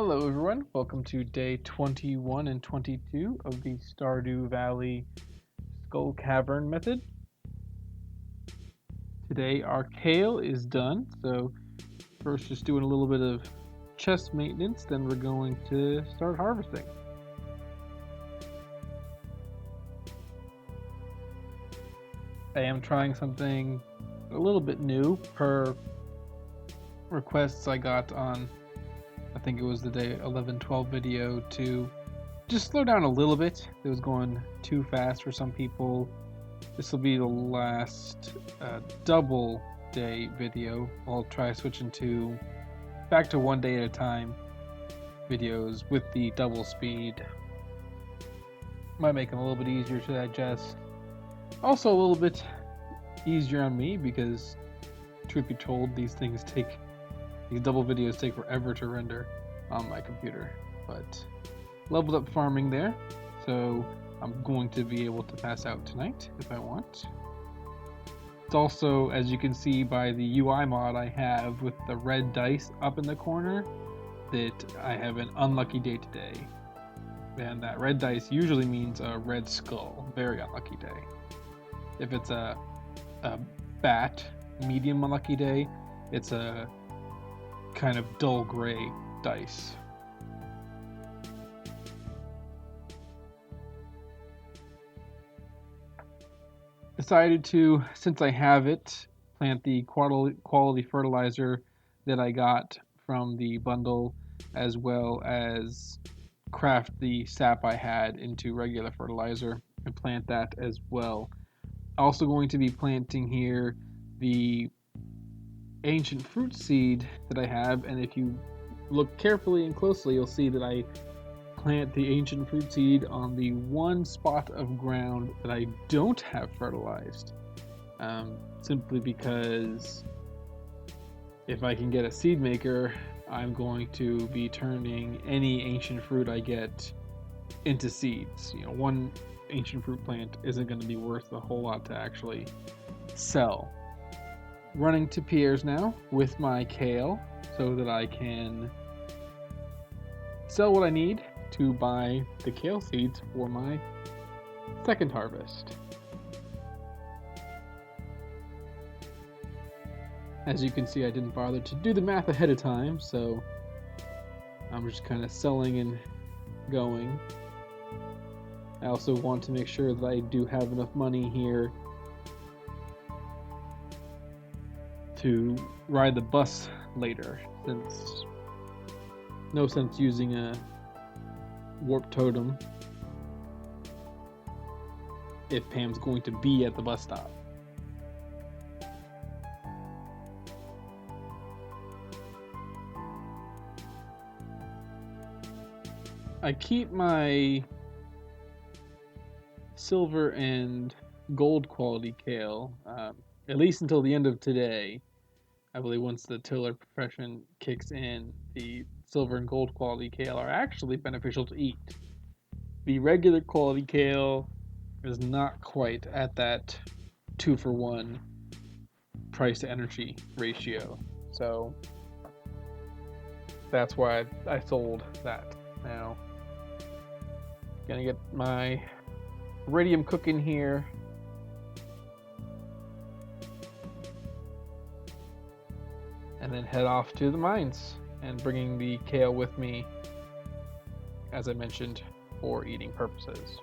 Hello everyone, welcome to day 21 and 22 of the Stardew Valley Skull Cavern method. Today our kale is done, so first just doing a little bit of chest maintenance, then we're going to start harvesting. I am trying something a little bit new per requests I got on, I think it was the day 11-12 video, to just slow down a little bit. It was going too fast for some people. This will be the last double day video. I'll try switching to back to 1 day at a time videos with the double speed. Might make them a little bit easier to digest. Also a little bit easier on me because, truth be told, these double videos take forever to render on my computer. But leveled up farming there, so I'm going to be able to pass out tonight if I want. It's also, as you can see by the UI mod I have with the red dice up in the corner, that I have an unlucky day today. And that red dice usually means a red skull. Very unlucky day. If it's a bat, medium unlucky day, it's a kind of dull gray dice. Decided to, since I have it, plant the quality fertilizer that I got from the bundle, as well as craft the sap I had into regular fertilizer and plant that as well. Also going to be planting here the ancient fruit seed that I have, and if you look carefully and closely, you'll see that I plant the ancient fruit seed on the one spot of ground that I don't have fertilized, simply because if I can get a seed maker, I'm going to be turning any ancient fruit I get into seeds. One ancient fruit plant isn't going to be worth a whole lot to actually sell. Running to Pierre's now with my kale so that I can sell what I need to buy the kale seeds for my second harvest. As you can see, I didn't bother to do the math ahead of time, so I'm just kind of selling and going. I also want to make sure that I do have enough money here to ride the bus later, since no sense using a warp totem if Pam's going to be at the bus stop. I keep my silver and gold quality kale, at least until the end of today. I believe once the tiller profession kicks in, the silver and gold quality kale are actually beneficial to eat. The regular quality kale is not quite at that 2-for-1 price to energy ratio, so that's why I sold that. Now, gonna get my iridium cooking here. And then head off to the mines and bringing the kale with me, as I mentioned, for eating purposes.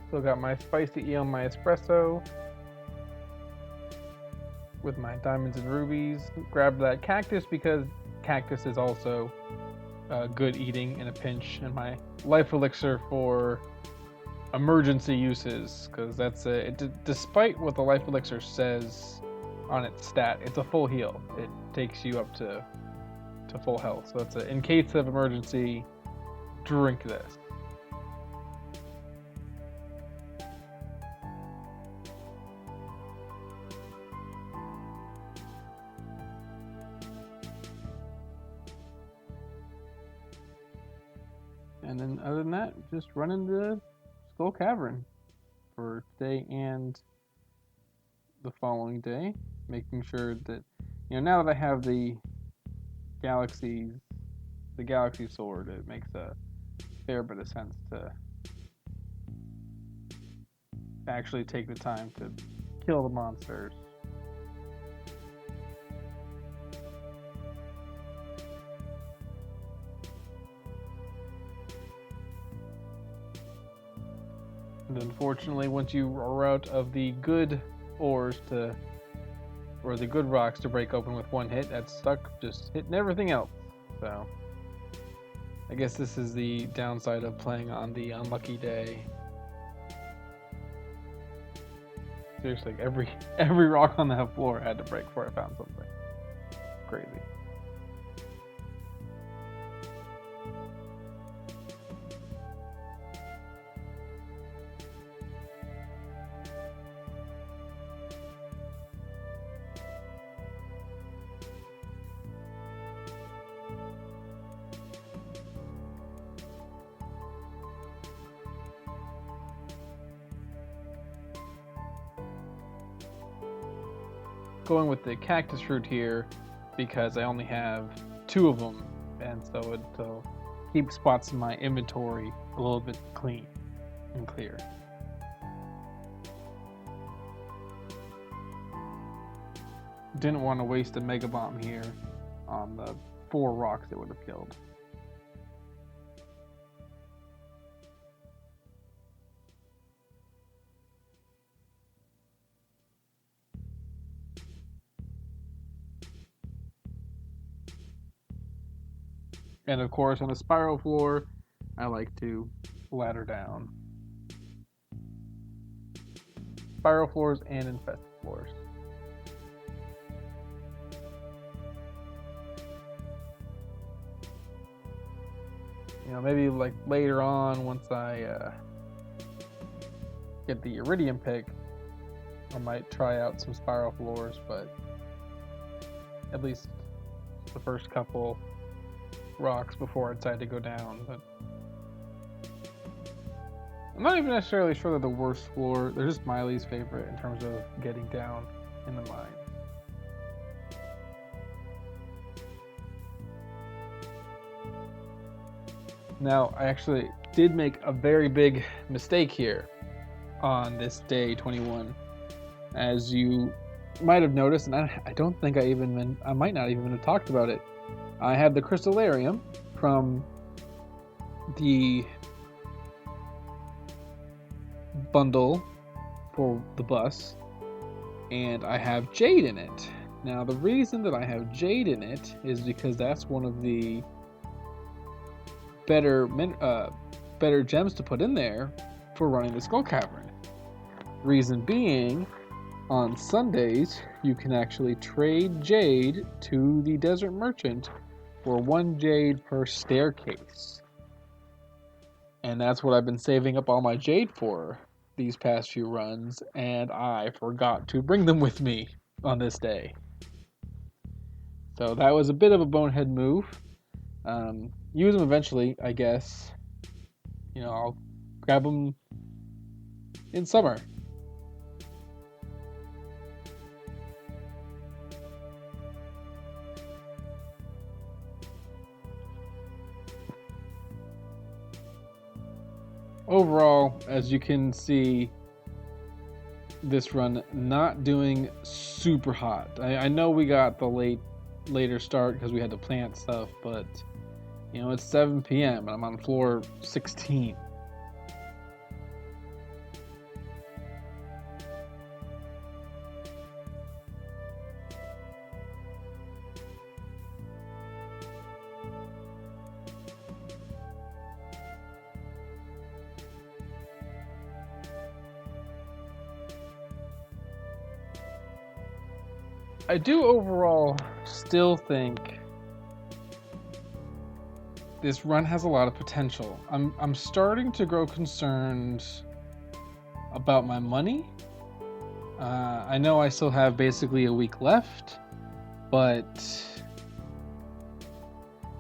Still got my spicy eel on my espresso with my diamonds and rubies. Grab that cactus because cactus is also good eating in a pinch, and my life elixir for emergency uses, because that's despite what the life elixir says on its stat, it's a full heal. It takes you up to full health, so it's in case of emergency, drink this. And then other than that, just running the Skull Cavern for today and the following day, making sure that, now that I have the galaxy sword, it makes a fair bit of sense to actually take the time to kill the monsters. And unfortunately, once you are out of the good ores or the good rocks to break open with one hit, that's stuck just hitting everything else. So I guess this is the downside of playing on the unlucky day. Seriously, every rock on that floor had to break before I found something. Crazy. Going with the cactus fruit here because I only have 2 of them, and so it'll keep spots in my inventory a little bit clean and clear. Didn't want to waste a mega bomb here on the 4 rocks it would have killed. And of course, on a spiral floor, I like to ladder down. Spiral floors and infested floors. Maybe like later on, once I get the iridium pick, I might try out some spiral floors, but at least the first couple rocks before I decide to go down. But I'm not even necessarily sure they're the worst floor. They're just my least favorite in terms of getting down in the mine. Now, I actually did make a very big mistake here on this day 21. As you might have noticed, and I don't think I might not even have talked about it. I had the crystallarium from the bundle for the bus, and I have jade in it. Now, the reason that I have jade in it is because that's one of the better gems to put in there for running the Skull Cavern. Reason being, on Sundays, you can actually trade jade to the desert merchant for 1 jade per staircase. And that's what I've been saving up all my jade for these past few runs, and I forgot to bring them with me on this day. So that was a bit of a bonehead move. Use them eventually, I guess. I'll grab them in summer. Overall, as you can see, this run not doing super hot. I know we got the later start because we had to plant stuff, but it's 7 p.m. and I'm on floor 16. I do overall still think this run has a lot of potential. I'm starting to grow concerned about my money. I know I still have basically a week left,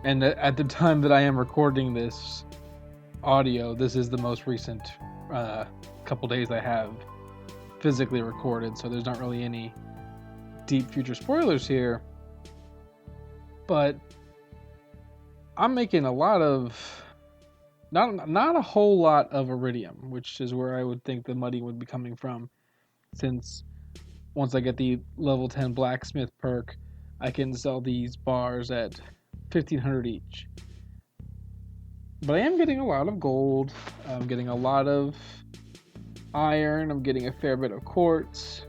and at the time that I am recording this, audio, this is the most recent couple days I have physically recorded, so there's not really any deep future spoilers here. But I'm making a lot of not a whole lot of iridium, which is where I would think the money would be coming from, since once I get the level 10 blacksmith perk, I can sell these bars at 1,500 each. But I am getting a lot of gold. I'm getting a lot of iron. I'm getting a fair bit of quartz.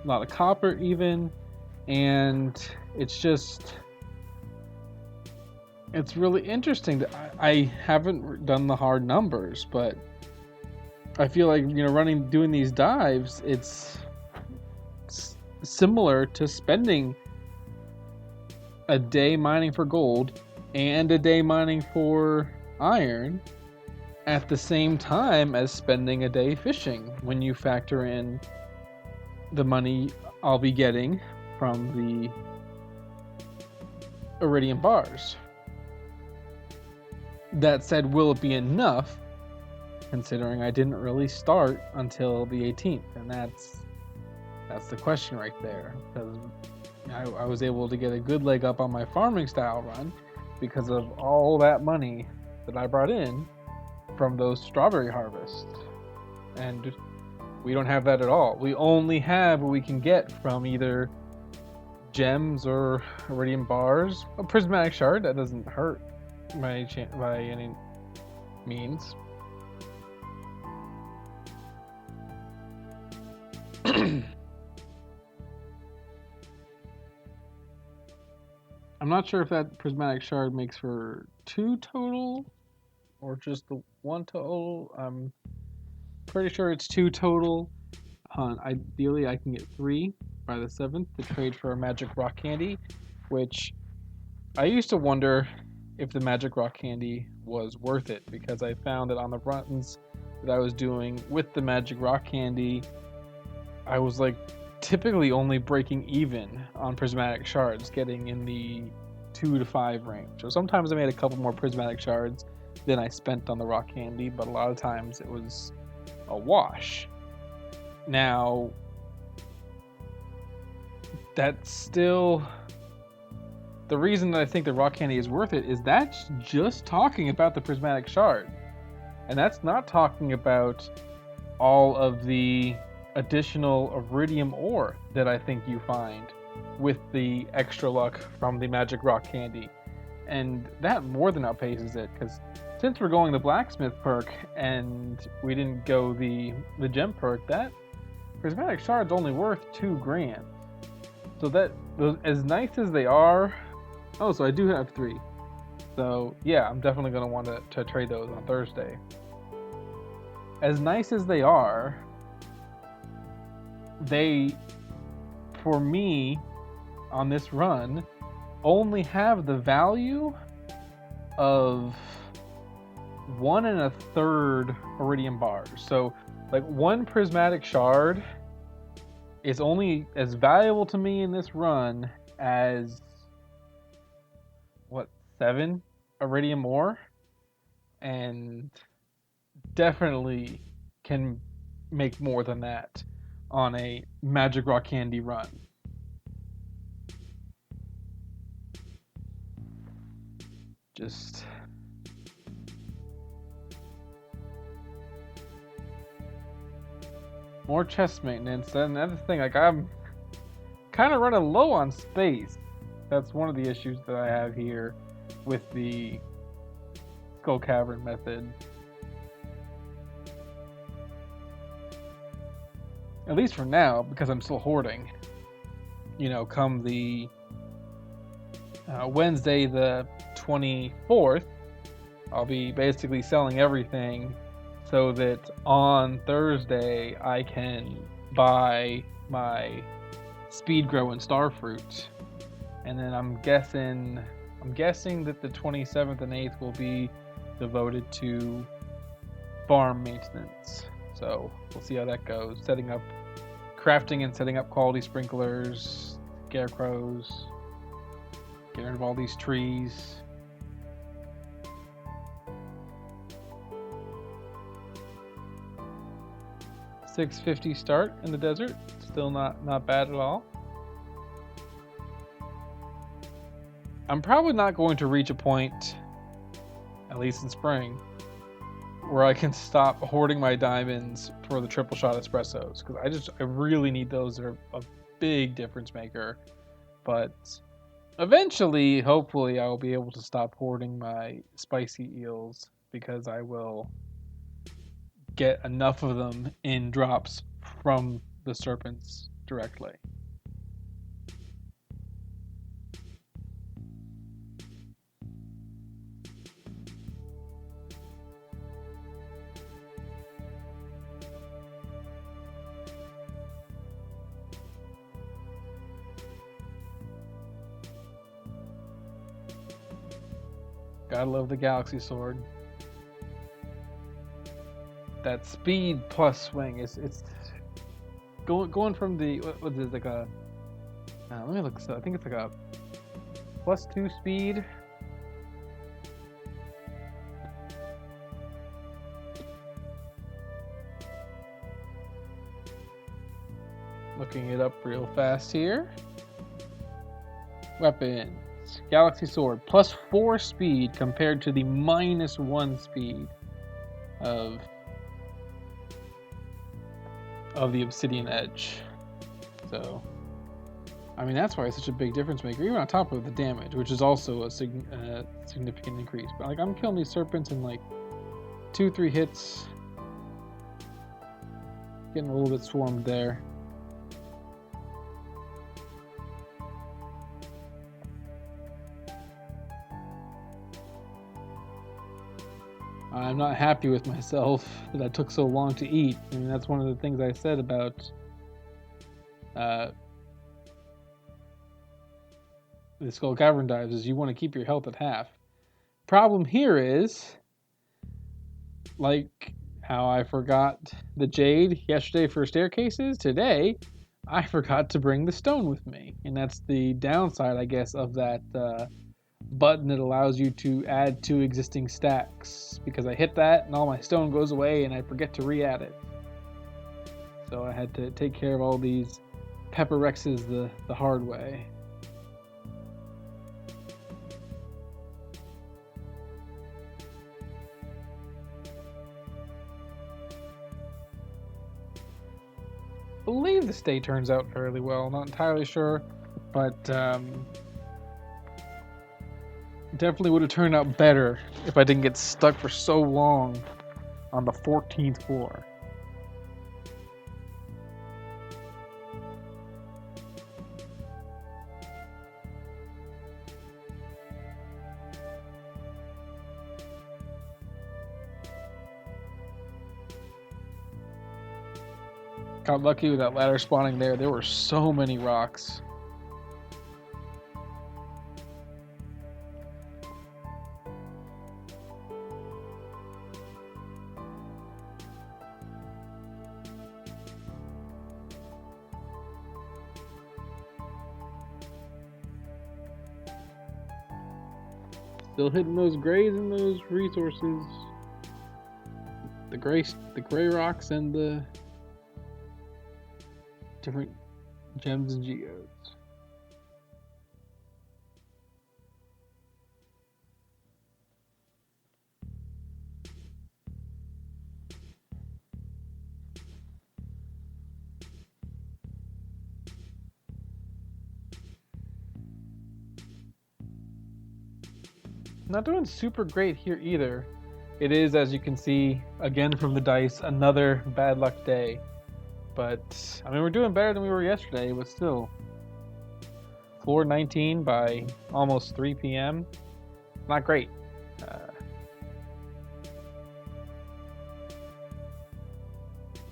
A lot of copper even. And it's really interesting that I haven't done the hard numbers, but I feel like, doing these dives, it's similar to spending a day mining for gold and a day mining for iron at the same time as spending a day fishing, when you factor in the money I'll be getting from the iridium bars. That said, will it be enough, considering I didn't really start until the 18th? And that's the question right there, because I was able to get a good leg up on my farming style run because of all that money that I brought in from those strawberry harvests. And we don't have that at all. We only have what we can get from either gems or iridium bars. A prismatic shard, that doesn't hurt by any means. I'm not sure if that prismatic shard makes for 2 total or just the 1 total. I'm pretty sure it's 2 total. Ideally, I can get 3 by the 7th to trade for a magic rock candy, which I used to wonder if the magic rock candy was worth it, because I found that on the runs that I was doing with the magic rock candy, I was like typically only breaking even on prismatic shards, getting in the 2 to 5 range. So sometimes I made a couple more prismatic shards than I spent on the rock candy, but a lot of times it was a wash. Now, that's still the reason that I think the rock candy is worth it, is that's just talking about the prismatic shard. And that's not talking about all of the additional iridium ore that I think you find with the extra luck from the magic rock candy. And that more than outpaces it, because since we're going the blacksmith perk and we didn't go the gem perk, that prismatic shard's only worth 2 grand. So that, those, as nice as they are, oh, so I do have 3. So yeah, I'm definitely going to want to trade those on Thursday. As nice as they are, they, for me, on this run, only have the value of 1 1/3 iridium bars. So, like, 1 prismatic shard is only as valuable to me in this run as 7 iridium ore, and definitely can make more than that on a magic rock candy run. Just more chest maintenance. And another thing, like, I'm kind of running low on space. That's one of the issues that I have here with the Skull Cavern method. At least for now, because I'm still hoarding. Come the Wednesday the 24th, I'll be basically selling everything so that on Thursday I can buy my speed grow and star fruit. And then I'm guessing that the 27th and 8th will be devoted to farm maintenance. So we'll see how that goes. Crafting and setting up quality sprinklers, scarecrows, getting rid of all these trees. 650 start in the desert. Still not bad at all. I'm probably not going to reach a point, at least in spring, where I can stop hoarding my diamonds for the triple shot espressos, because I really need those. They're a big difference maker. But eventually, hopefully, I will be able to stop hoarding my spicy eels, because I will get enough of them in drops from the serpents directly. Gotta love the Galaxy Sword. That speed plus swing it's going from the what is it, like a let me look. So I think it's like a +2 speed. Looking it up real fast here. Weapons. Galaxy Sword +4 speed compared to the -1 speed of the Obsidian Edge. So, I mean, that's why it's such a big difference maker, even on top of the damage, which is also a significant increase. But like, I'm killing these serpents in like 2-3 hits. Getting a little bit swarmed there. I'm not happy with myself that I took so long to eat. I mean, that's one of the things I said about the Skull Cavern dives, is you want to keep your health at half. Problem here is, like how I forgot the jade yesterday for staircases, today I forgot to bring the stone with me. And that's the downside, I guess, of that button that allows you to add 2 existing stacks, because I hit that and all my stone goes away and I forget to re-add it. So I had to take care of all these pepper rexes the hard way. I believe the stay turns out fairly well, not entirely sure, but definitely would have turned out better if I didn't get stuck for so long on the 14th floor. Got lucky with that ladder spawning there. There were so many rocks. Still hitting those grays and those resources. The gray rocks and the different gems and geodes. Not doing super great here either. It is, as you can see, again from the dice, another bad luck day. But, I mean, we're doing better than we were yesterday, but still. Floor 19 by almost 3 p.m. Not great.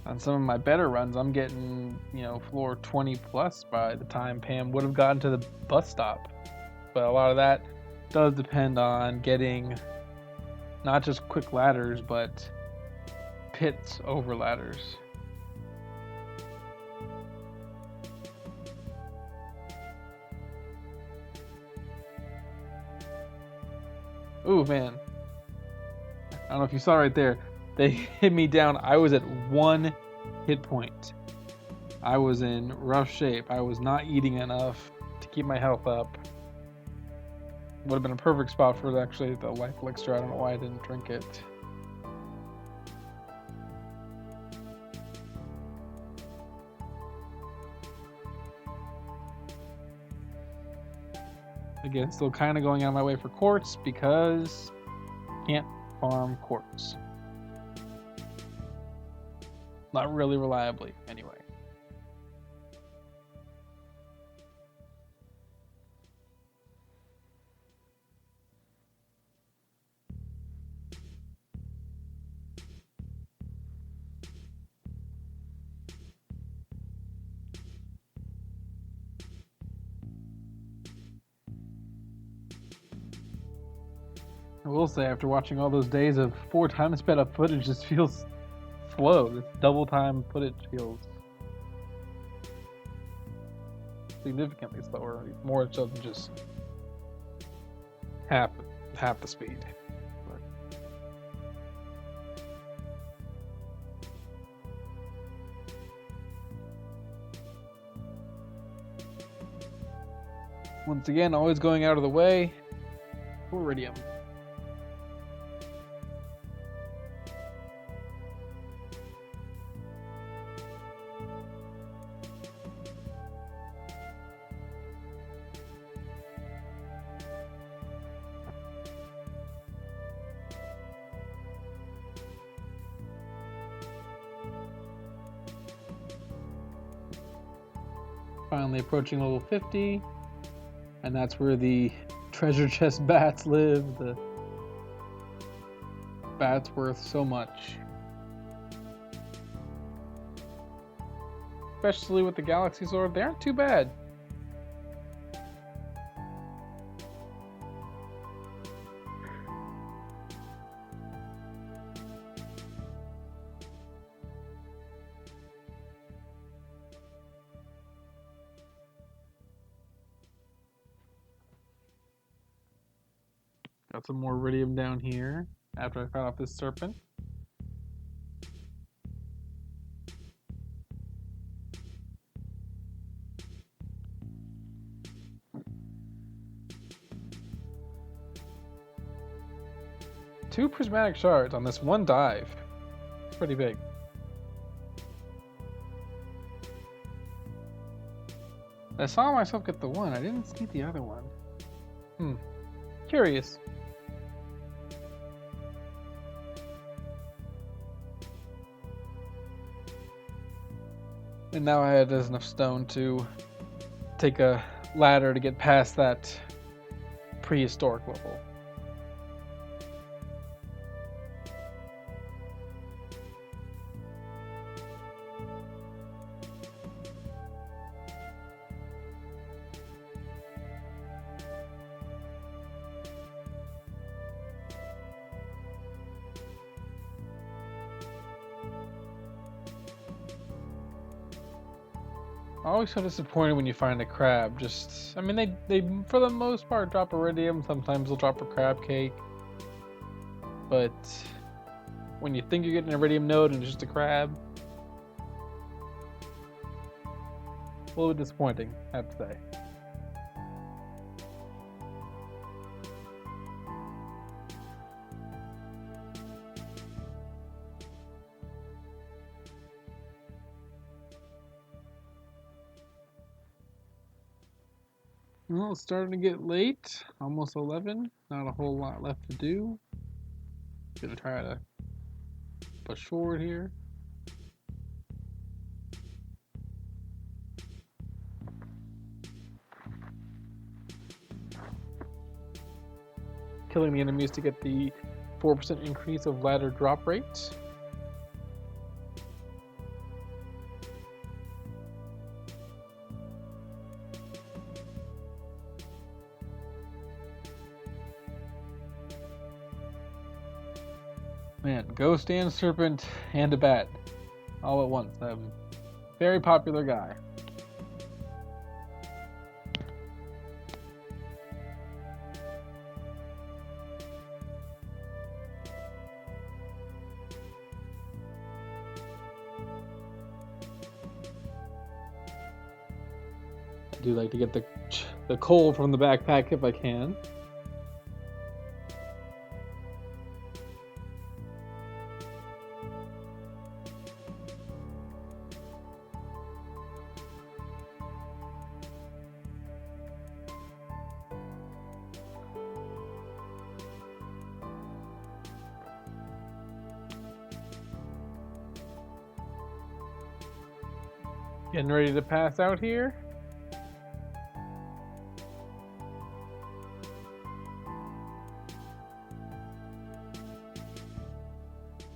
On some of my better runs, I'm getting, floor 20 plus by the time Pam would have gotten to the bus stop. But a lot of that does depend on getting not just quick ladders, but pits over ladders. Ooh, man. I don't know if you saw right there. They hit me down. I was at 1 hit point. I was in rough shape. I was not eating enough to keep my health up. Would have been a perfect spot for actually the life elixir. I don't know why I didn't drink it. Again, still kind of going out of my way for quartz because can't farm quartz. Not really reliably, anyway. I will say, after watching all those days of 4 times sped up footage, just feels slow. This double time footage feels significantly slower. More so than just half the speed. But once again, always going out of the way for iridium. Finally approaching level 50, and that's where the treasure chest bats live. The bats worth so much, especially with the galaxy sword. They aren't too bad. Got some more iridium down here after I found off this serpent. Two prismatic shards on this one dive. It's pretty big. I saw myself get the one. I didn't see the other one. Curious. And now I had enough stone to take a ladder to get past that prehistoric level. Always so disappointed when you find a crab. I mean, they for the most part drop iridium. Sometimes they'll drop a crab cake. But when you think you're getting an iridium node and it's just a crab, a little bit disappointing, I have to say. Well, it's starting to get late, almost 11. Not a whole lot left to do. Gonna try to push forward here. Killing the enemies to get the 4% increase of ladder drop rates. Man, ghost and serpent and a bat all at once. I'm a very popular guy. to do, like, to get the coal from the backpack if I can. Getting ready to pass out here.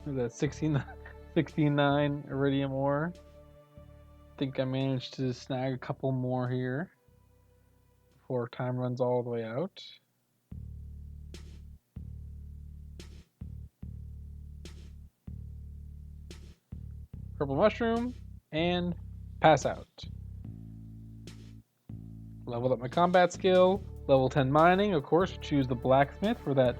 That 69 iridium ore. I think I managed to snag a couple more here before time runs all the way out. Purple mushroom and pass out. Leveled up my combat skill. Level 10 mining, of course, choose the blacksmith for that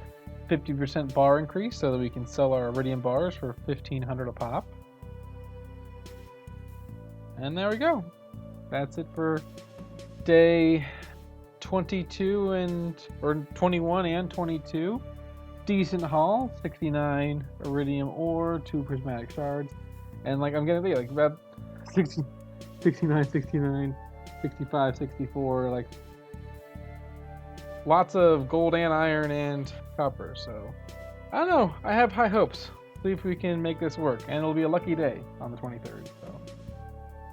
50% bar increase so that we can sell our iridium bars for 1,500 a pop. And there we go. That's it for day 22 or 21 and 22. Decent haul, 69 iridium ore, 2 prismatic shards. And like I'm gonna be like about 60, 69, 69, 65, 64, like lots of gold and iron and copper. So I don't know, I have high hopes. See if we can make this work, and it'll be a lucky day on the 23rd. So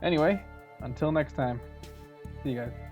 anyway, until next time, see you guys.